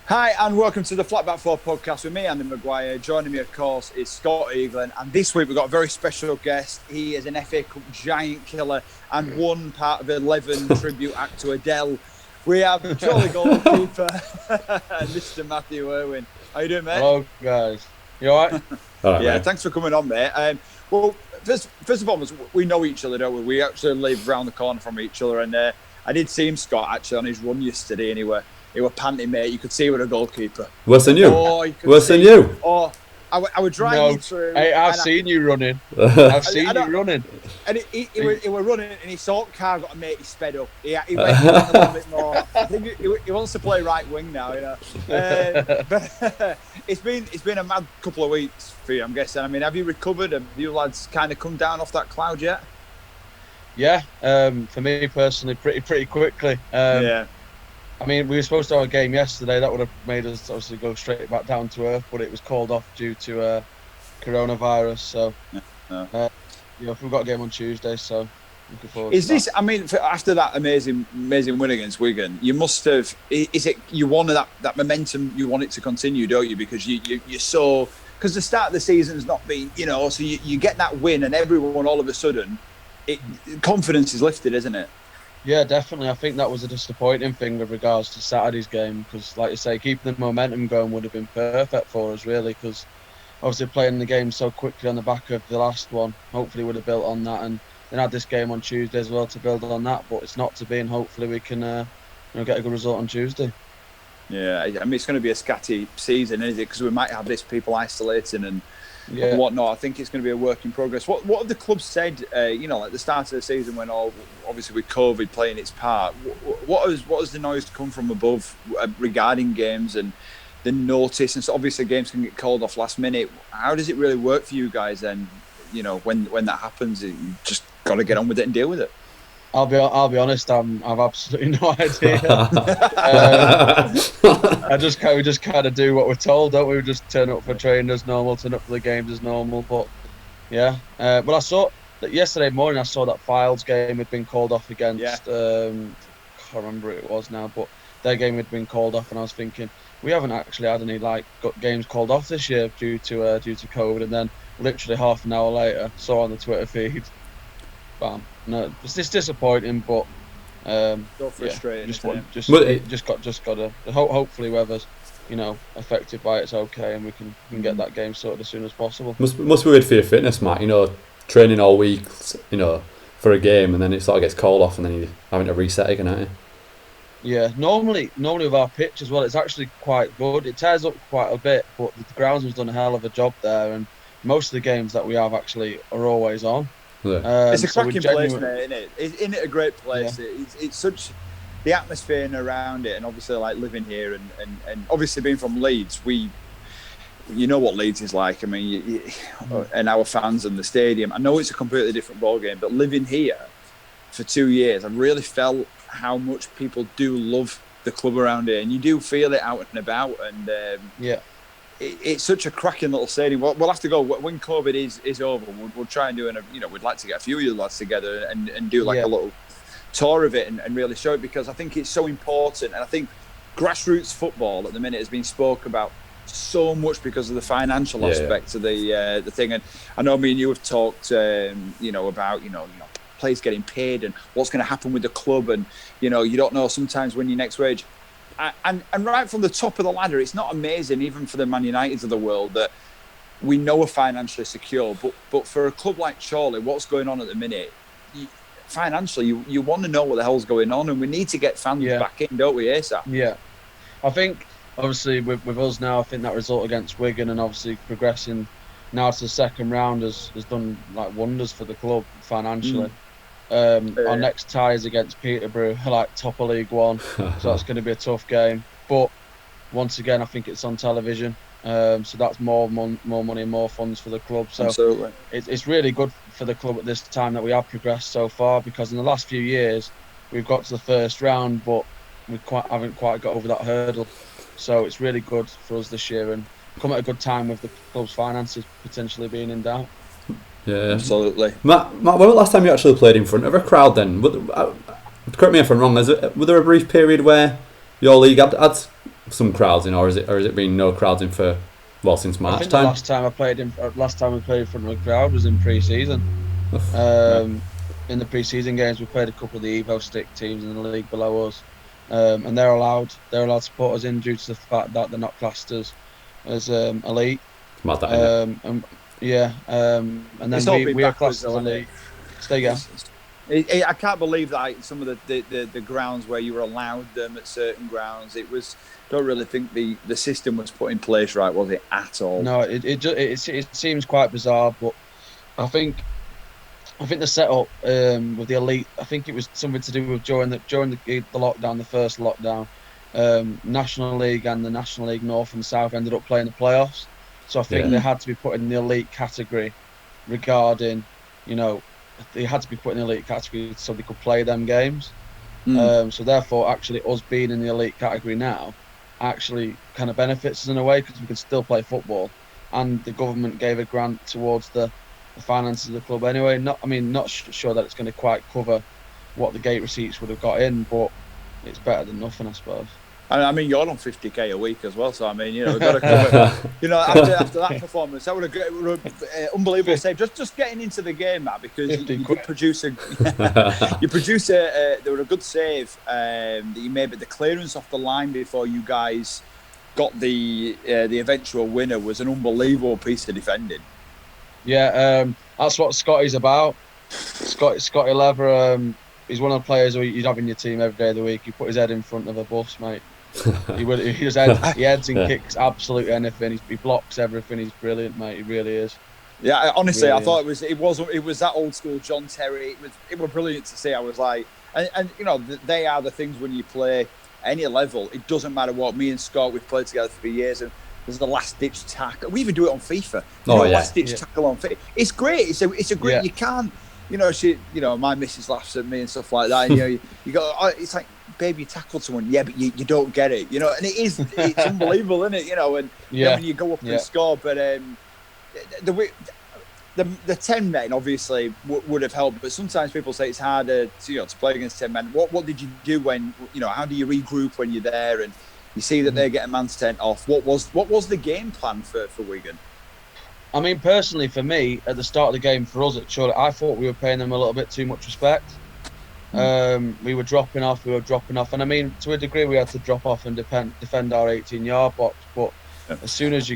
Hi and welcome to the Flatback 4 podcast with me, Andy McGuire. Joining me, of course, is Scott Eaglen. And this week we've got a very special guest. He is an FA Cup giant killer and one part of 11 tribute act to Adele. We have Chorley Goalkeeper, Mr. Matthew Urwin. How you doing, mate? Hello, guys. You all right? All right, yeah, mate. Thanks for coming on, mate. Well, first of all, we know each other, don't we? We actually live round the corner from each other. And I did see him, Scott, actually, on his run yesterday, and he were panting, mate. You could see he was a goalkeeper. Worse than you. Worse than you. Oh, I would drive you through. Hey, I've seen you running. I've seen you running. And he were running, and he saw the car got a mate. He sped up. He went a little bit more. I think he wants to play right wing now, you know. But it's been a mad couple of weeks for you, I'm guessing. I mean, have you recovered? Have you lads kind of come down off that cloud yet? Yeah. For me personally, pretty quickly. Yeah. I mean, we were supposed to have a game yesterday. That would have made us obviously go straight back down to earth, but it was called off due to coronavirus. So, we've got a game on Tuesday. So, looking forward. Is to this? that. I mean, after that amazing win against Wigan, you must have. Is it you wanted that momentum? You want it to continue, don't you? Because you saw because the start of the season's not been, you know. So you get that win, and everyone all of a sudden, confidence is lifted, isn't it? Yeah, definitely. I think that was a disappointing thing with regards to Saturday's game because, like you say, keeping the momentum going would have been perfect for us, really, because obviously playing the game so quickly on the back of the last one, hopefully would have built on that and then had this game on Tuesday as well to build on that, but it's not to be, and hopefully we can get a good result on Tuesday. Yeah, I mean, it's going to be a scatty season, isn't it? Because we might have this people isolating and whatnot. I think it's going to be a work in progress. What have the club said? At the start of the season, when obviously with COVID playing its part, what has the noise come from above regarding games and the notice? And so obviously games can get called off last minute. How does it really work for you guys then? You know, when that happens, you just got to get on with it and deal with it. I'll be honest. I've absolutely no idea. We just kind of do what we're told, don't we? We just turn up for training as normal, turn up for the games as normal. But yeah, but I saw that yesterday morning. I saw that Files game had been called off against. I can't remember who it was now, but their game had been called off, and I was thinking we haven't actually had any got games called off this year due to COVID. And then literally half an hour later, saw on the Twitter feed, bam. No, it's just disappointing, but so frustrating. Just got to hopefully whoever's affected by it's okay, and we can get that game sorted as soon as possible. Must be weird for your fitness, Matt. Training all week, for a game, and then it sort of gets called off, and then you're having to reset again, aren't you? Yeah, normally with our pitch as well, it's actually quite good. It tears up quite a bit, but the groundsman's done a hell of a job there, and most of the games that we have actually are always on. Yeah. It's a cracking place, mate, isn't it? Isn't it a great place? Yeah. It's such the atmosphere and around it, and obviously like living here and obviously being from Leeds, you know what Leeds is like. I mean, and our fans and the stadium. I know it's a completely different ball game, but living here for 2 years, I've really felt how much people do love the club around here, and you do feel it out and about. And it's such a cracking little stadium. We'll have to go when COVID is over. We'll try and do we'd like to get a few of you lads together and do a little tour of it and really show it, because I think it's so important. And I think grassroots football at the minute has been spoke about so much because of the financial aspect of the thing. And I know me and you have talked, about players getting paid and what's going to happen with the club, and you don't know sometimes when your next wage. And right from the top of the ladder, it's not amazing, even for the Man Uniteds of the world, that we know are financially secure. But for a club like Chorley, what's going on at the minute, financially, you want to know what the hell's going on, and we need to get fans back in, don't we, ASAP? Yeah. I think, obviously, with us now, I think that result against Wigan and obviously progressing now to the second round has done wonders for the club financially. Our next tie is against Peterborough, top of League One, so that's going to be a tough game. But once again, I think it's on television, so that's more money, more funds for the club. So absolutely, it's really good for the club at this time that we have progressed so far, because in the last few years we've got to the first round, but we haven't quite got over that hurdle. So it's really good for us this year, and come at a good time with the club's finances potentially being in doubt. Yeah, absolutely. Matt, when was the last time you actually played in front of a crowd then? Correct me if I'm wrong, were there a brief period where your league had some crowds in, or is it been no crowds in for since March I think time? the last time we played in front of a crowd was in pre-season. In the pre-season games, we played a couple of the Evo stick teams in the league below us, and they're allowed to put us in due to the fact that they're not classed as elite. Mad that, innit? And then we are classed as elite. Stay again. I can't believe that some of the grounds where you were allowed them at certain grounds, don't really think the system was put in place right, was it, at all? No, it seems quite bizarre, but I think the setup with the elite, I think it was something to do with during the lockdown, the first lockdown, National League and the National League North and South ended up playing the playoffs, so I think they had to be put in the elite category regarding, they had to be put in the elite category so they could play them games. So therefore, actually, us being in the elite category now actually kind of benefits us in a way, because we can still play football, and the government gave a grant towards the finances of the club anyway. Not sure that it's going to quite cover what the gate receipts would have got in, but it's better than nothing, I suppose. I mean, you're on 50k a week as well, so we've got to cover. After that performance, that would have been unbelievable save. Just getting into the game, Matt, because you produce a there were a good save that you made, but the clearance off the line before you guys got the eventual winner was an unbelievable piece of defending. Yeah, that's what Scotty's about. Scotty Lever, he's one of the players who you'd have in your team every day of the week. He put his head in front of a bus, mate. He heads and kicks absolutely anything. He blocks everything. He's brilliant, mate. He really is. Yeah, honestly, I thought it was that old school John Terry. It was brilliant to see. I was like, and they are the things when you play any level. It doesn't matter what. Me and Scott, we've played together for years, and there's the last ditch tackle. We even do it on FIFA. Last ditch tackle on FIFA. It's great. It's a great. Yeah. You can't. My missus laughs at me and stuff like that. And, you go. It's like, baby, you tackled someone. Yeah, but you don't get it. And it's unbelievable, isn't it? And when you go up and score, but the 10 men obviously would have helped. But sometimes people say it's harder to play against 10 men. What did you do when how do you regroup when you're there and you see that they get a man sent off? What was the game plan for Wigan? I mean, personally, for me, at the start of the game, for us at Chorley, I thought we were paying them a little bit too much respect. We were dropping off, and I mean, to a degree, we had to drop off and defend our 18-yard box. But as soon as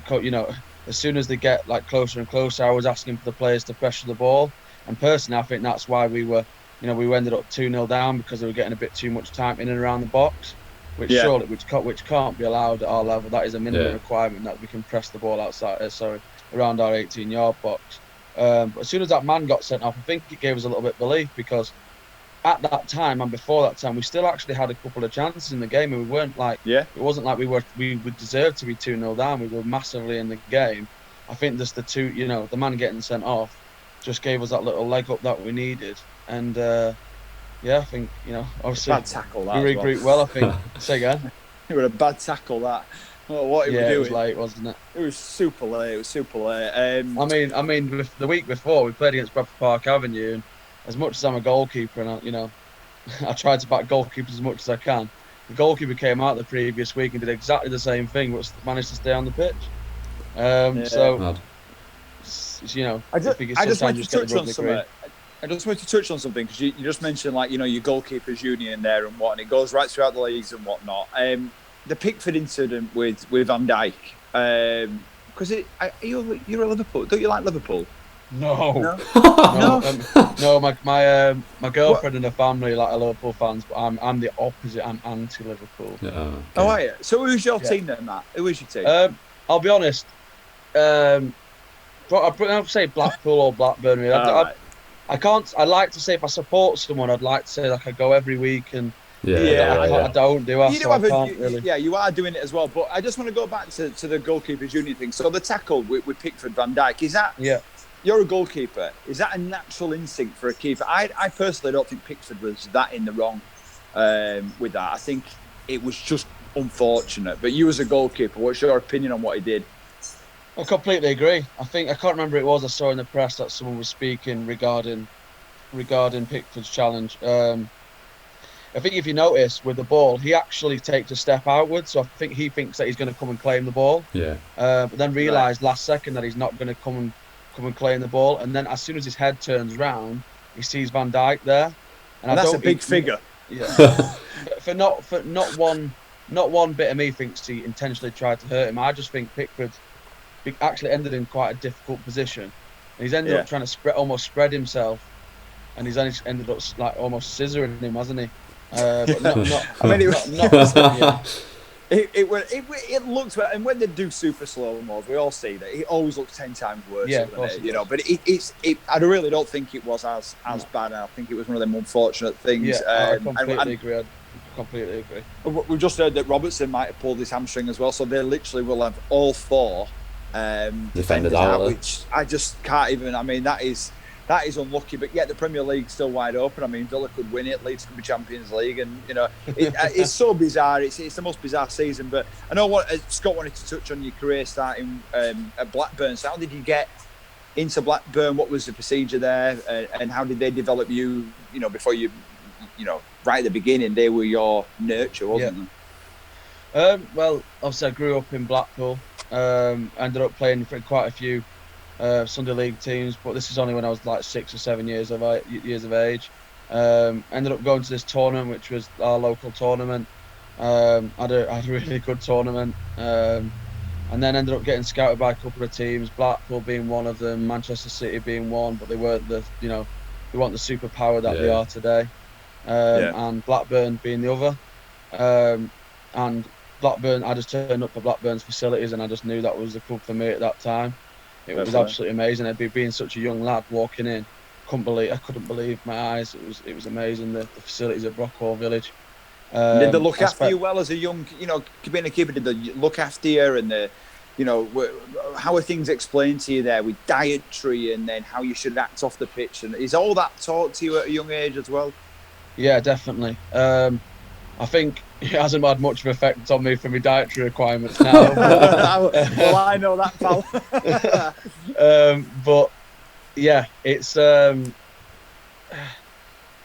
as soon as they get like closer and closer, I was asking for the players to pressure the ball. And personally, I think that's why we were, we ended up 2-0 down, because they were getting a bit too much time in and around the box, which can't be allowed at our level. That is a minimum requirement, that we can press the ball around our 18-yard box. But as soon as that man got sent off, I think it gave us a little bit of belief, because at that time and before that time, we still actually had a couple of chances in the game, and we weren't like, it wasn't like we deserved to be 2-0 down. We were massively in the game. I think just the man getting sent off just gave us that little leg up that we needed. And I think, obviously bad tackle that we regrouped well, I think. Say again. It was a bad tackle that. What he was doing. It was late, wasn't it? It was super late. I mean, the week before we played against Bradford Park Avenue, and as much as I'm a goalkeeper, and I tried to back goalkeepers as much as I can. The goalkeeper came out the previous week and did exactly the same thing, but managed to stay on the pitch. So, I just wanted to touch on something. I just wanted to touch on something, because you just mentioned your goalkeepers union there and what, and it goes right throughout the leagues and whatnot. The Pickford incident with Van Dijk, because you're a Liverpool. Don't you like Liverpool? No. My girlfriend and her family are Liverpool fans, but I'm the opposite. I'm anti-Liverpool. Okay. Oh, are you? So who's your team then, Matt? Who is your team? I'll be honest. I'd say Blackpool or Blackburn. Really. I can't. I like to say if I support someone, I'd like to say I go every week and. I don't do it. You are doing it as well. But I just want to go back to the goalkeepers union thing. So the tackle with Pickford, Van Dijk, is that? Yeah. You're a goalkeeper. Is that a natural instinct for a keeper? I personally don't think Pickford was that in the wrong with that. I think it was just unfortunate. But you as a goalkeeper, what's your opinion on what he did? I completely agree. I can't remember who it was I saw in the press that someone was speaking regarding Pickford's challenge. I think if you notice with the ball, he actually takes a step outwards. So I think he thinks that he's going to come and claim the ball. Yeah. But then realised last second that he's not going to come and claim the ball. And then as soon as his head turns round, he sees Van Dijk there. And that's a big figure. Yeah. for not one bit of me thinks he intentionally tried to hurt him. I just think Pickford actually ended in quite a difficult position. And he's ended up trying to almost spread himself. And he's ended up like almost scissoring him, hasn't he? But not, I mean, it looks, and when they do super slow mos, we all see that it always looks 10 times worse. Yeah, you know. But I really don't think it was as bad. I think it was one of them unfortunate things. Yeah, I completely agree. I completely agree. We've just heard that Robertson might have pulled his hamstring as well, so they literally will have all 4 defenders out, which I just can't even. I mean, that is unlucky, but yet the Premier League's still wide open. I mean, Villa could win it, Leeds could be Champions League, and you know, it's so bizarre. It's the most bizarre season. But I know what Scott wanted to touch on your career starting at Blackburn. So how did you get into Blackburn? What was the procedure there, and how did they develop you? You know, before you know, right at the beginning, they were your nurture, wasn't they? Well, obviously, I grew up in Blackpool. Ended up playing for quite a few Sunday League teams, but this is only when I was like 6 or 7 years of age. Ended up going to this tournament, which was our local tournament. Had a really good tournament, and then ended up getting scouted by a couple of teams. Blackpool being one of them, Manchester City being one, but they weren't they weren't the superpower that they are today. And Blackburn being the other. And Blackburn, I just turned up for Blackburn's facilities, and I just knew that was the club for me at that time. It was absolutely amazing. Being such a young lad walking in, I couldn't believe my eyes. It was amazing. The facilities at Brockhall Village. Did they look after you well as a young, being a keeper? Did they look after you? And how are things explained to you there with dietary, and then how you should act off the pitch? And is all that taught to you at a young age as well? Yeah, definitely. I think it hasn't had much of an effect on me for my dietary requirements now. Well, I know that, pal. But yeah, it's for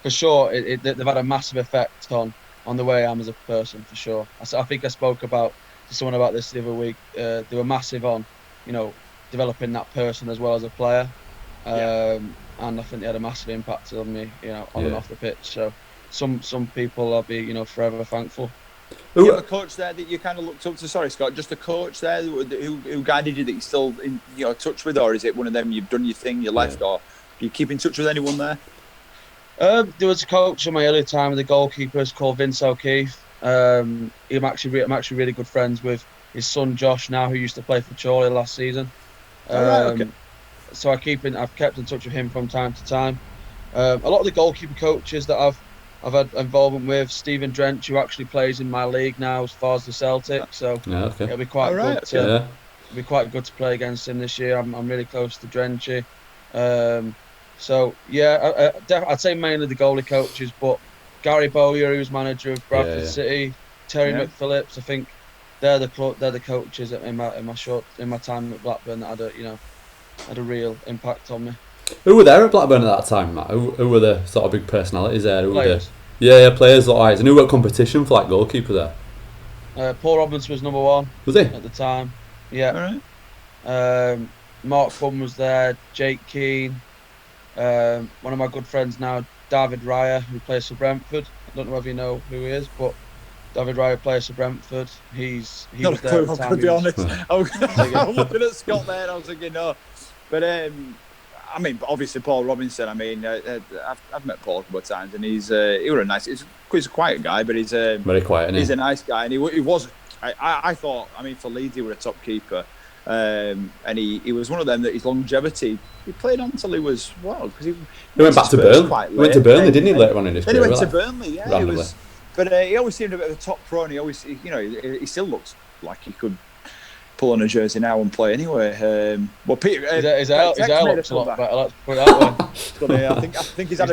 sure. They've had a massive effect on the way I am as a person, for sure. I think I spoke to someone about this the other week. They were massive on, developing that person as well as a player. And I think they had a massive impact on me, on and off the pitch. So. Some people I'll be forever thankful. Do you have a coach there that you kind of looked up to? Sorry, Scott, just a coach there who guided you that you're still in touch with, or is it one of them you've done your thing, you left, or do you keep in touch with anyone there? There was a coach in my early time with the Goalkeepers called Vince O'Keefe. I'm actually really good friends with his son Josh now, who used to play for Chorley last season. Okay. So I've kept in touch with him from time to time. A lot of the goalkeeper coaches that I've had involvement with, Stephen Drench, who actually plays in my league now as far as the Celtic, so it'll be quite good. It'll be quite good to play against him this year. I'm really close to Drenchy. So yeah, I'd say mainly the goalie coaches, but Gary Bowyer, who's manager of Bradford City, Terry McPhillips, I think they're the coaches in my time at Blackburn that had a real impact on me. Who were there at Blackburn at that time, Matt? Who were the sort of big personalities there? Players. Players like, and who were competition for like goalkeeper there? Paul Robinson was number one. Was he? At the time. Yeah. All right. Mark Funn was there, Jake Keane, one of my good friends now, David Raya, who plays for Brentford. I don't know if you know who he is, but David Raya plays for Brentford. He not was there at the time. To be honest. I'm looking at Scott there and I was thinking, no. But I mean, obviously Paul Robinson. I mean, I've met Paul a couple of times, and he was a quiet guy, but he's very quiet. He's a nice guy, and he was. I thought. I mean, for Leeds, he was a top keeper, and he was one of them that his longevity. He played on until he was because he went back to Burnley. He went to Burnley, didn't he? Later on in his career. Then he went to Burnley. Yeah, he was. But he always seemed a bit of a top pro, and he always, he still looks like he could pull on a jersey now and play anyway. Well, Peter, his hair looks a lot better. Let's put it that way. I think he's had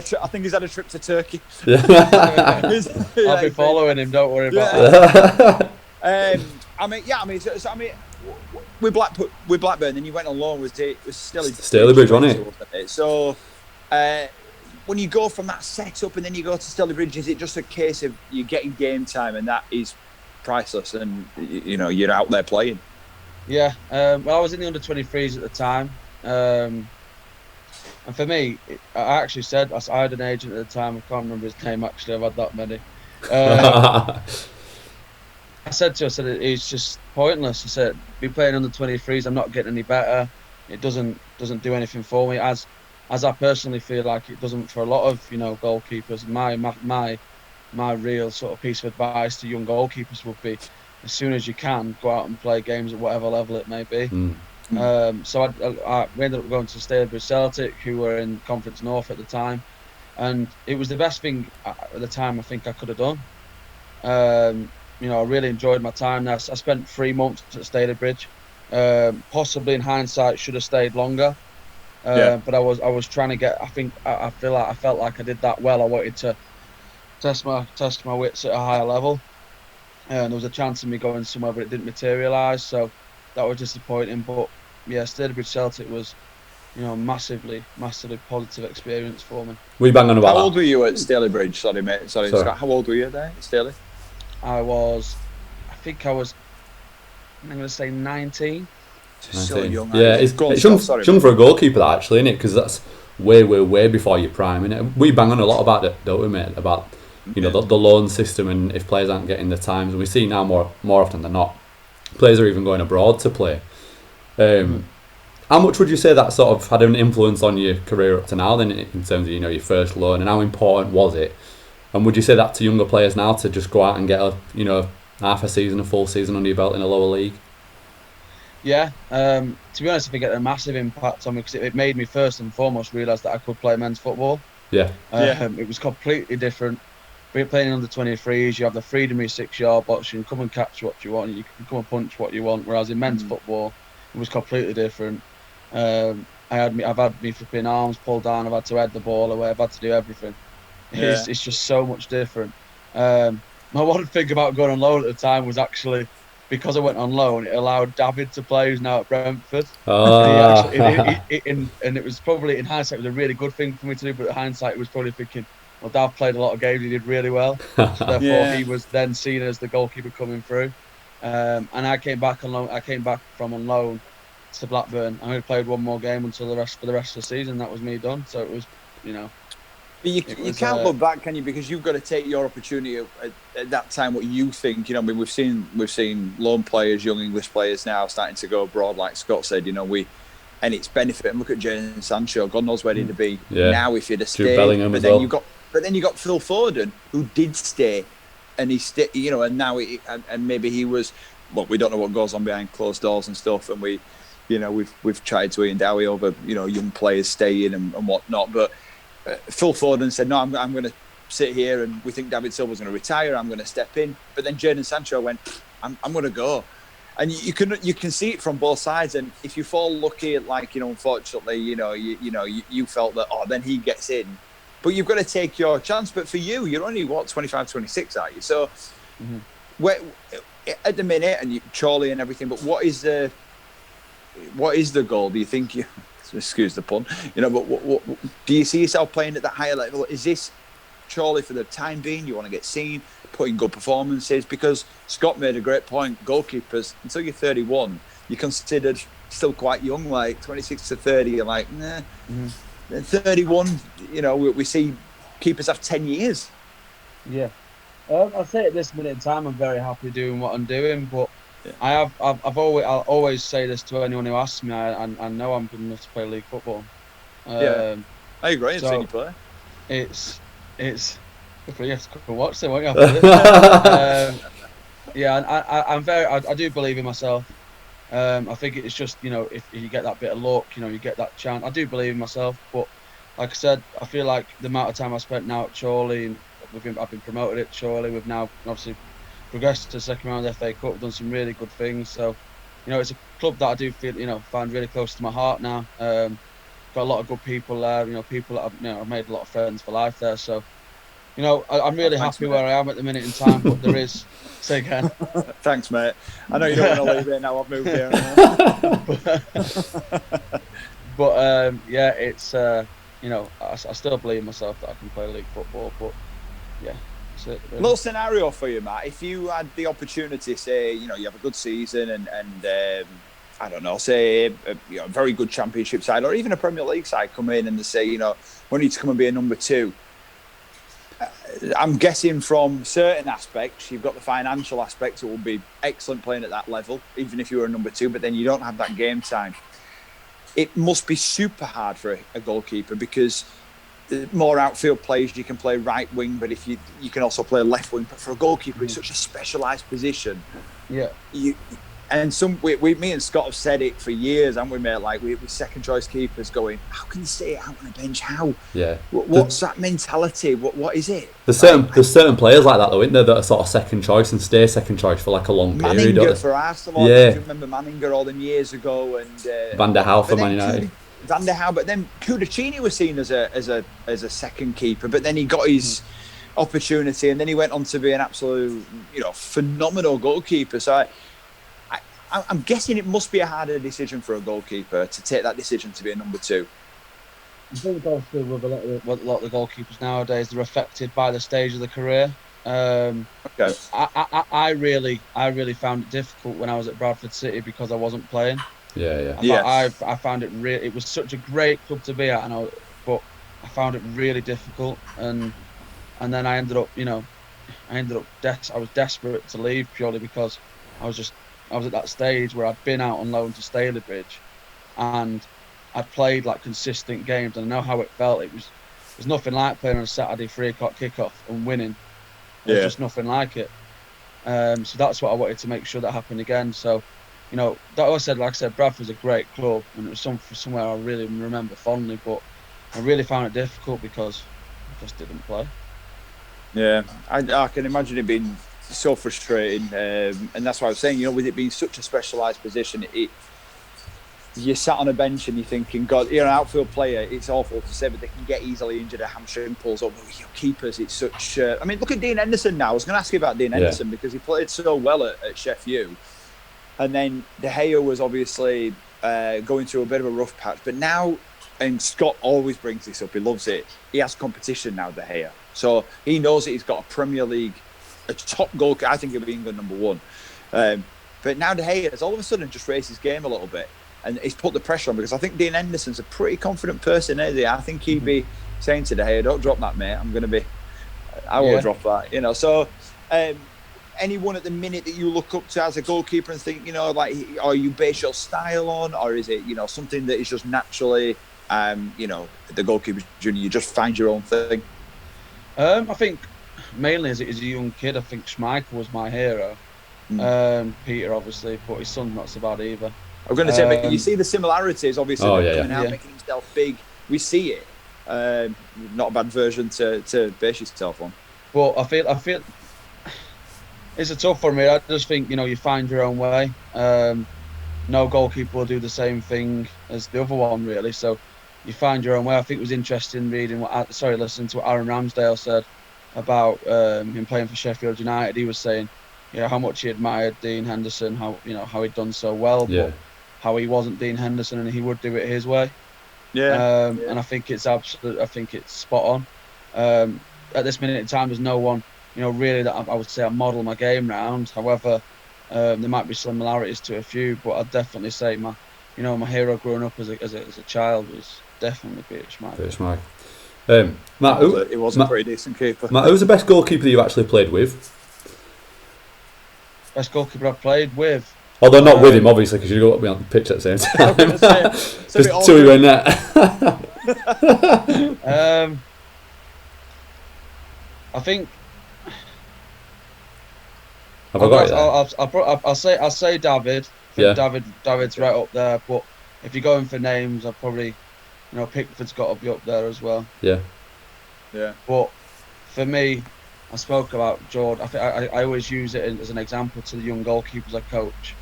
a trip to Turkey. I'll be following him. Don't worry about that. With Blackburn, then you went on loan. Was Stalybridge, wasn't it? So, when you go from that setup and then you go to Stalybridge, is it just a case of you getting game time and that is priceless and you're out there playing? Yeah, well, I was in the under-23s at the time, and for me, I actually said I had an agent at the time. I can't remember his name actually. I've had that many. I said it's just pointless. I said, be playing under-23s. I'm not getting any better. It doesn't do anything for me. As I personally feel like it doesn't for a lot of goalkeepers. My real sort of piece of advice to young goalkeepers would be, as soon as you can, go out and play games at whatever level it may be. So we ended up going to Stalybridge Celtic, who were in Conference North at the time, and it was the best thing at the time I think I could have done. I really enjoyed my time there. I spent 3 months at Stalybridge. Possibly in hindsight should have stayed longer, but I was trying to get. I felt like I did that well. I wanted to test my wits at a higher level, and there was a chance of me going somewhere, but it didn't materialise. So that was disappointing. But yeah, Stalybridge Celtic was, massively positive experience for me. We bang on about How that. old were you at Stalybridge? Sorry, mate. Sorry, Scott. How old were you there at Staley? I think I was, I'm going to say 19. So young. Yeah, it's young for a goalkeeper, that, actually, isn't it? Because that's way before your prime, innit? We bang on a lot about it, don't we, mate? About the loan system, and if players aren't getting the times, and we see now more often than not, players are even going abroad to play. How much would you say that sort of had an influence on your career up to now, then, in terms of your first loan, and how important was it? And would you say that to younger players now, to just go out and get half a season, a full season under your belt in a lower league? Yeah, to be honest, I think it had a massive impact on me, because it made me first and foremost realise that I could play men's football. It was completely different. We're playing under 23s. You have the freedom of your 6-yard box. You can come and catch what you want. You can come and punch what you want. Whereas in men's football, it was completely different. I've had me flipping arms pulled down. I've had to head the ball away. I've had to do everything. It's just so much different. My one thing about going on loan at the time was actually, because I went on loan, it allowed David to play, who's now at Brentford. And it was probably, in hindsight, it was a really good thing for me to do, but in hindsight, it was probably thinking, well, Dad played a lot of games, he did really well. So therefore, he was then seen as the goalkeeper coming through. And I came back on loan. I came back from on loan to Blackburn. I only played one more game for the rest of the season. That was me done. So it was, But you can't look back, can you? Because you've got to take your opportunity at that time. What you think, we've seen loan players, young English players now starting to go abroad, like Scott said. And it's benefiting. Look at Jadon Sancho. God knows where he'd be now if he'd have stayed. But then you got Phil Foden, who did stay, and he stayed. And now and maybe he was. Well, we don't know what goes on behind closed doors and stuff, and we've tried to Ian Dowie over young players staying and whatnot, but. Phil Foden said, no, I'm going to sit here, and we think David Silva's going to retire. I'm going to step in. But then Jadon Sancho went, I'm going to go. And you can see it from both sides. And if you fall lucky, unfortunately, you felt that, then he gets in. But you've got to take your chance. But for you, you're only, 25, 26, aren't you? So where, at the minute, and Chorley and everything, but what is the goal? Do you think you... Excuse the pun, but what do you see yourself playing at that higher level? Is this Chorley for the time being? You want to get seen, putting good performances? Because Scott made a great point. Goalkeepers, until you're 31, you're considered still quite young, like 26 to 30. You're like, nah. 31, we see keepers have 10 years. Yeah, I'll say at this minute in time, I'm very happy doing what I'm doing, but. Yeah. I'll always say this to anyone who asks me. I know I'm good enough to play league football. I agree. I've seen you play. It's good for you to come and watch them, won't you? After this? I do believe in myself. I think it's just if you get that bit of luck, you get that chance. I do believe in myself, but like I said, I feel like the amount of time I spent now at Chorley, and I've been promoted at Chorley. We've now obviously progressed to the second round of the FA Cup. We've done some really good things. So, it's a club that I do feel, find really close to my heart now. Got a lot of good people there. People that I've made a lot of friends for life there. So, I'm really happy where I am at the minute in time. But there is, say again. Thanks, mate. I know you don't want to leave here now. I've moved here. But it's I still believe in myself that I can play league football. But yeah, that's it. Really. Little scenario for you, Matt. If you had the opportunity, say, you have a good season and I don't know, say a very good Championship side or even a Premier League side come in and they say, we need to come and be a number 2. I'm guessing from certain aspects, you've got the financial aspects. It will be excellent playing at that level, even if you were a number 2, but then you don't have that game time. It must be super hard for a goalkeeper because more outfield players, you can play right wing, but if you can also play left wing. But for a goalkeeper, it's such a specialised position. Yeah. Me and Scott have said it for years, haven't we, mate? Like we second choice keepers going, how can you stay out on a bench? How? Yeah. What's that mentality? What is it? There's certain players like that though, isn't there, that are sort of second choice and stay second choice for like a long period. Manninger for Arsenal. Yeah. Do you remember Manninger all them years ago? And Van der Hau for Man United. Van der Hau, but then Kudacini was seen as a second keeper, but then he got his opportunity, and then he went on to be an absolute, phenomenal goalkeeper. So I'm guessing it must be a harder decision for a goalkeeper to take that decision to be a number 2. I think also with a lot of the goalkeepers nowadays, they're affected by the stage of the career. Okay. I really found it difficult when I was at Bradford City because I wasn't playing. Yeah. I found it it was such a great club to be at, but I found it really difficult, and then I ended up, I was desperate to leave purely because I was at that stage where I'd been out on loan to Stalybridge, and I'd played like consistent games, and I know how it felt. It was nothing like playing on a Saturday 3 o'clock kickoff and winning. It was just nothing like it. So that's what I wanted to make sure that happened again. So, like I said, Bradford's a great club, and it was somewhere I really remember fondly. But I really found it difficult because I just didn't play. Yeah, I can imagine it being so frustrating, and that's why I was saying, with it being such a specialised position, you sat on a bench and you're thinking, God, you're an outfield player. It's awful to say, but they can get easily injured. A hamstring pulls up. Keepers, it's such. Look at Dean Henderson now. I was going to ask you about Dean Henderson because he played so well at Sheffield, and then De Gea was obviously going through a bit of a rough patch. But now, and Scott always brings this up. He loves it. He has competition now, De Gea, so he knows that he's got a Premier League, a top goalkeeper. I think he'll be England number 1. But now De Gea has all of a sudden just raised his game a little bit. And he's put the pressure on because I think Dean Henderson's a pretty confident person, isn't he? I think he'd be saying to De Gea, don't drop that, mate. I will drop that, So, anyone at the minute that you look up to as a goalkeeper and think, or you base your style on, or is it, something that is just naturally, the goalkeeper's journey, you just find your own thing? I think mainly as a young kid, I think Schmeichel was my hero. Peter, obviously, but his son's not so bad either. I'm going to say, but you see the similarities, obviously, coming out, making himself big. We see it. Not a bad version to base yourself on. Well, I feel it's a tough one, for me. I just think, you find your own way. No goalkeeper will do the same thing as the other one, really. So you find your own way. I think it was interesting listening to what Aaron Ramsdale said about him playing for Sheffield United. He was saying, how much he admired Dean Henderson, how he'd done so well, but how he wasn't Dean Henderson and he would do it his way. And I think it's spot on. At this minute in time, there's no one, really that I would say I model my game round. However, there might be similarities to a few, but I'd definitely say my hero growing up as a child was definitely Peter Schmeichel. Matt, he was a pretty decent keeper. Matt, who's the best goalkeeper that you actually played with? Best goalkeeper I've played with. Although not with him, obviously, because you got to be on the pitch at the same time. Just two you in net. I think. Have I got it? I'll say David. David's right up there. But if you're going for names, I'll probably, Pickford's got to be up there as well. Yeah. But for me, I spoke about Jordan. I always use it as an example to the young goalkeepers I coach.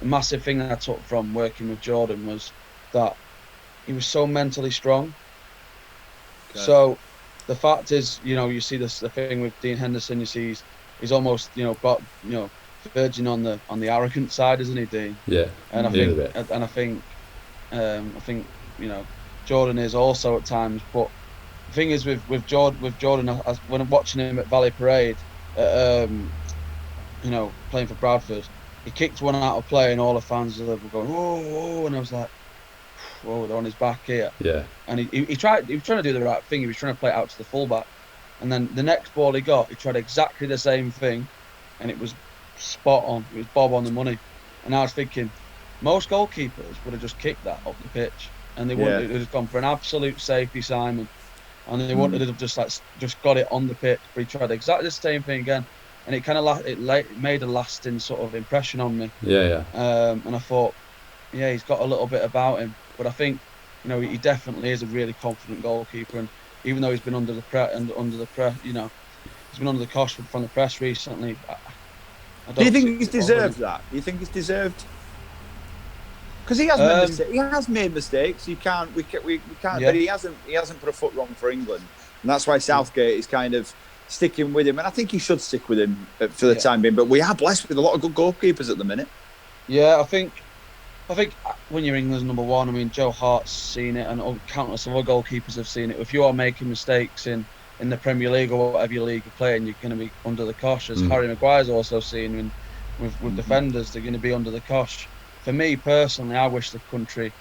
A massive thing that I took from working with Jordan was that he was so mentally strong. Okay. So the fact is, you see the thing with Dean Henderson. You see he's almost, verging on the arrogant side, isn't he, Dean? Yeah. And I think Jordan is also at times. But the thing is with Jordan, when I'm watching him at Valley Parade, playing for Bradford, he kicked one out of play and all the fans were going, whoa, whoa, and I was like, whoa, they're on his back here. Yeah. And he was trying to do the right thing. He was trying to play it out to the fullback. And then the next ball he tried exactly the same thing, and it was spot on. It was bob on the money. And I was thinking, most goalkeepers would have just kicked that up the pitch, and they wouldn't have gone for an absolute safety, Simon. And they wouldn't have just got it on the pitch. But he tried exactly the same thing again, and it kind of made a lasting sort of impression on me. Yeah. And I thought, yeah, he's got a little bit about him. But I think, he definitely is a really confident goalkeeper. And even though he's been under the press, he's been under the cosh from the press recently. Do you think he's deserved that? Do you think he's deserved? Because he has made mistakes. We can't. Yeah. But he hasn't put a foot wrong for England, and that's why Southgate is kind of sticking with him. And I think he should stick with him for the time being. But we are blessed with a lot of good goalkeepers at the minute. Yeah, I think when you're England's number one, I mean, Joe Hart's seen it, and countless other goalkeepers have seen it. If you are making mistakes in the Premier League or whatever your league you're playing, you're going to be under the cosh. As Harry Maguire's also seen with defenders, they're going to be under the cosh. For me personally, I wish the country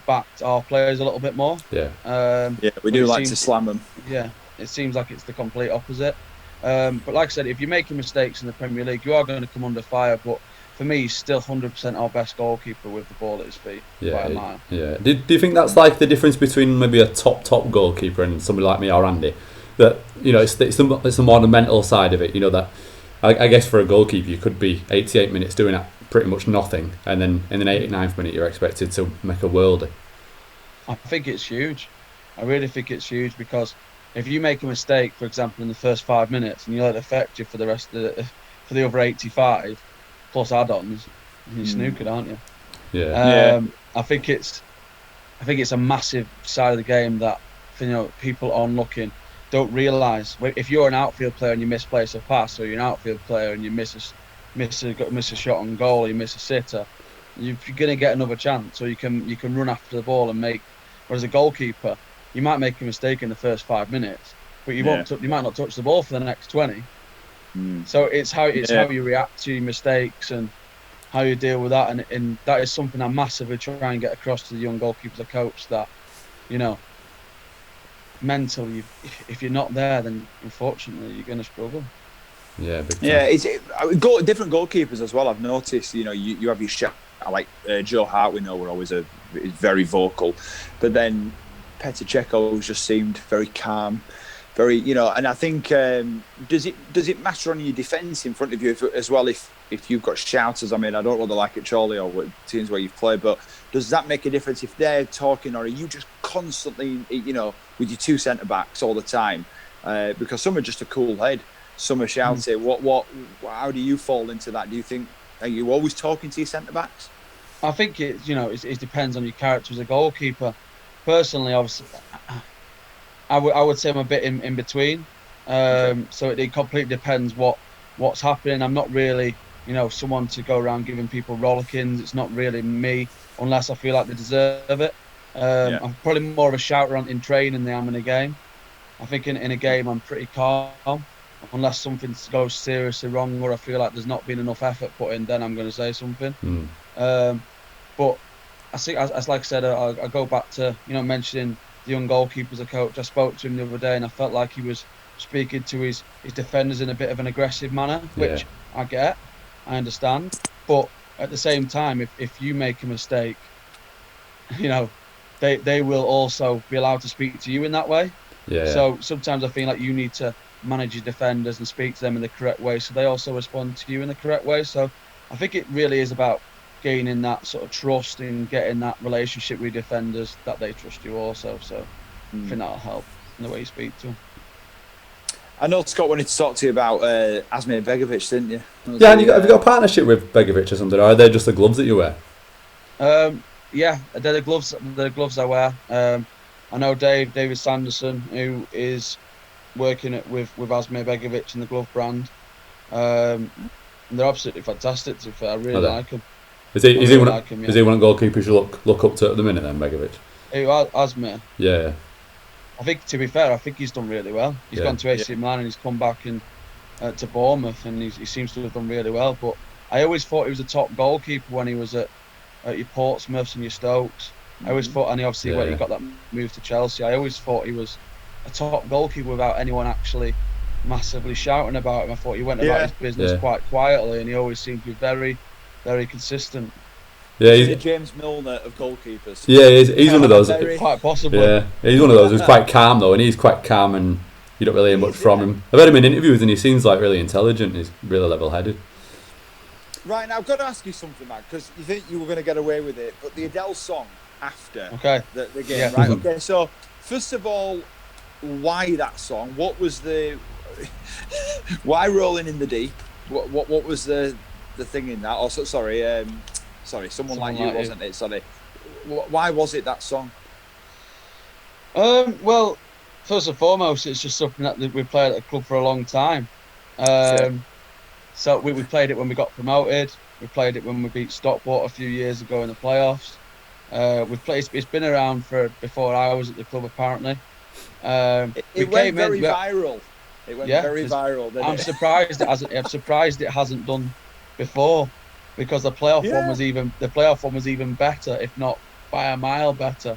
backed our players a little bit more. Yeah. We do like to slam them. Yeah, it seems like it's the complete opposite. But like I said, if you're making mistakes in the Premier League, you are going to come under fire. But for me, he's still 100% our best goalkeeper with the ball at his feet by a mile. Yeah. Do you think that's like the difference between maybe a top goalkeeper and somebody like me or Andy? That it's the more the mental side of it. That I guess for a goalkeeper, you could be 88 minutes doing pretty much nothing, and then in the 89th minute you're expected to make a worldie. I think it's huge. I really think it's huge, because if you make a mistake, for example, in the first 5 minutes, and you let it affect you for the other 85 plus add-ons, you're snookered, aren't you? Yeah. I think it's a massive side of the game that people on looking don't realise. If you're an outfield player and you misplace a pass, or you're an outfield player and you miss a shot on goal, or you miss a sitter, you're going to get another chance, or you can run after the ball and make. Whereas a goalkeeper, you might make a mistake in the first 5 minutes, but you might not touch the ball for the next 20. So it's how you react to your mistakes and how you deal with that, and that is something I massively try and get across to the young goalkeepers I coach, that mentally, if you're not there, then unfortunately you're going to struggle. Yeah, different goalkeepers as well. I've noticed, you have your shot, like Joe Hart. We know we're always is very vocal, but then Petr Cech's just seemed very calm, very, and I think does it matter on your defence in front of you as well if you've got shouters? I mean, I don't know what they're like at Chorley or what teams where you've played, but does that make a difference if they're talking, or are you just constantly, with your two centre backs all the time? Because some are just a cool head. Some are shouting. How do you fall into that? Do you think, are you always talking to your centre backs? I think it depends on your character as a goalkeeper. Personally, obviously, I would say I'm a bit in between. So it completely depends what's happening. I'm not really someone to go around giving people rollickins. It's not really me, unless I feel like they deserve it. I'm probably more of a shouter in training than I am in a game. I think in a game I'm pretty calm. Unless something goes seriously wrong, or I feel like there's not been enough effort put in, then I'm going to say something. But I think, as like I said, I go back to mentioning the young goalkeepers I coach. I spoke to him the other day, and I felt like he was speaking to his defenders in a bit of an aggressive manner, which I get, I understand. But at the same time, if you make a mistake, they will also be allowed to speak to you in that way. So sometimes I feel like you need to manage your defenders and speak to them in the correct way, so they also respond to you in the correct way. So I think it really is about gaining that sort of trust and getting that relationship with defenders, that they trust you also. So I think that'll help in the way you speak to them. I know Scott wanted to talk to you about Asmir Begovic, didn't you? Yeah, and have you got a partnership with Begovic or something, or are they just the gloves that you wear? Yeah, they're the gloves I wear. I know David Sanderson, who is working with Asmir Begovic in the glove brand. They're absolutely fantastic, to be fair. I really like him. Is he one of goalkeepers you look up to at the minute then, Begovic? Who has me? Yeah. I think, to be fair, I think he's done really well. He's gone to AC Milan and he's come back and to Bournemouth, and he seems to have done really well. But I always thought he was a top goalkeeper when he was at your Portsmouths and your Stokes. I always thought, and obviously when he got that move to Chelsea, I always thought he was a top goalkeeper without anyone actually massively shouting about him. I thought he went about his business quite quietly, and he always seemed to be very, very consistent. Yeah, he's the James Milner of goalkeepers. Yeah, he's one of those. Quite possibly. Yeah, he's one of those who's quite calm though, and he's quite calm, and you don't really hear much from him. I've heard him in interviews, and he seems like really intelligent. He's really level-headed. Right, now I've got to ask you something, Matt, because you think you were going to get away with it, but the Adele song after the game, right? Okay, so first of all, why that song? What was the why Rolling in the Deep? What was the thing in that? Also, sorry, someone like you, wasn't it? Sorry, why was it that song? Well, first and foremost, it's just something that we've played at the club for a long time. So we played it when we got promoted. We played it when we beat Stockport a few years ago in the playoffs. We've played. It's been around for before I was at the club, apparently. It went very viral. It went very viral. I'm surprised it hasn't. I'm surprised it hasn't done before, because the playoff one was even better, if not by a mile better.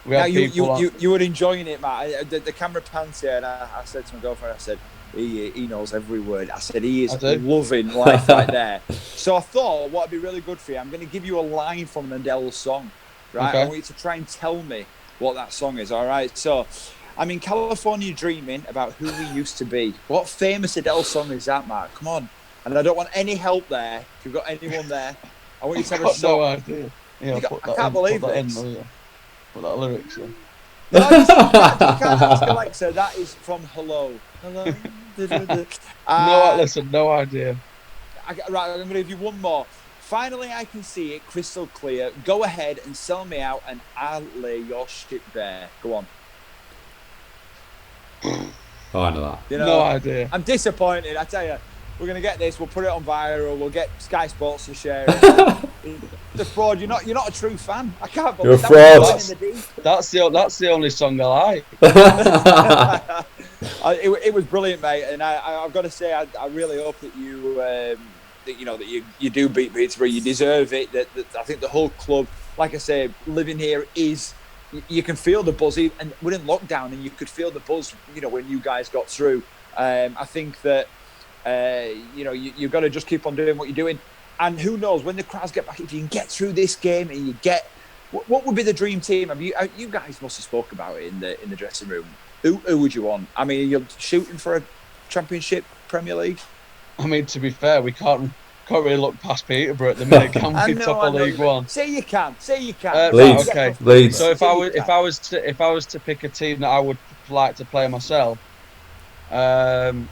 You were enjoying it, Matt. The camera pans here, and I said to my girlfriend, I said, he knows every word. I said, he is loving life right there. So I thought, what would be really good for you, I'm going to give you a line from an Adele song, right? Okay. I want you to try and tell me what that song is, all right? So, I'm in California dreaming about who we used to be. What famous Adele song is that, Matt? Come on. And I don't want any help there. If you've got anyone there, I want you to have a song. No idea. Yeah, I can't believe this. Put that lyrics in. No, you can't ask Alexa. That is from Hello. Hello. Listen, no idea. Right, I'm going to give you one more. Finally, I can see it crystal clear. Go ahead and sell me out, and I'll lay your shit bare. Go on. Oh, I know that. No idea. I'm disappointed. I tell you, we're going to get this. We'll put it on viral. We'll get Sky Sports to share it. The fraud. You're not a true fan. I can't believe you're a fraud. That's the only song I like. It was brilliant, mate. And I've got to say, I really hope that you that you do beat Peterborough. You deserve it. That I think the whole club, like I say, living here is. You can feel the buzz, and we're in lockdown, and you could feel the buzz. When you guys got through. I think that you've got to just keep on doing what you're doing, and who knows when the crowds get back, if you can get through this game and you get what would be the dream team? You guys must have spoke about it in the dressing room. Who would you want? I mean, you're shooting for a Championship, Premier League. I mean, to be fair, we can't really look past Peterborough at the minute, can we? Top of League One. Say you can. Leeds. Okay. Leeds. So if I was to pick a team that I would like to play myself, I'm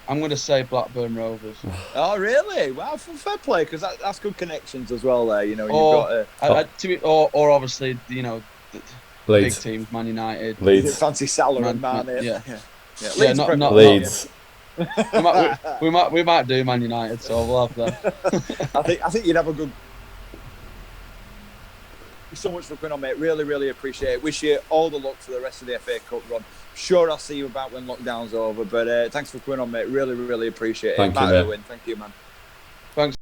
going to say Blackburn Rovers. Oh, really? Wow, fair play, because that's good connections as well there. You've got or obviously Leeds. Big teams, Man United. Leeds. Fancy Salah and Mane. Yeah, not Leeds. we might do Man United, so we'll have that. I think you'd have a good. Thank you so much for coming on, mate. Really, really appreciate it. Wish you all the luck for the rest of the FA Cup run. Sure, I'll see you about when lockdown's over. But thanks for coming on, mate. Really, really appreciate it. Thank you, Matt mate. Urwin. Thank you, man. Thanks.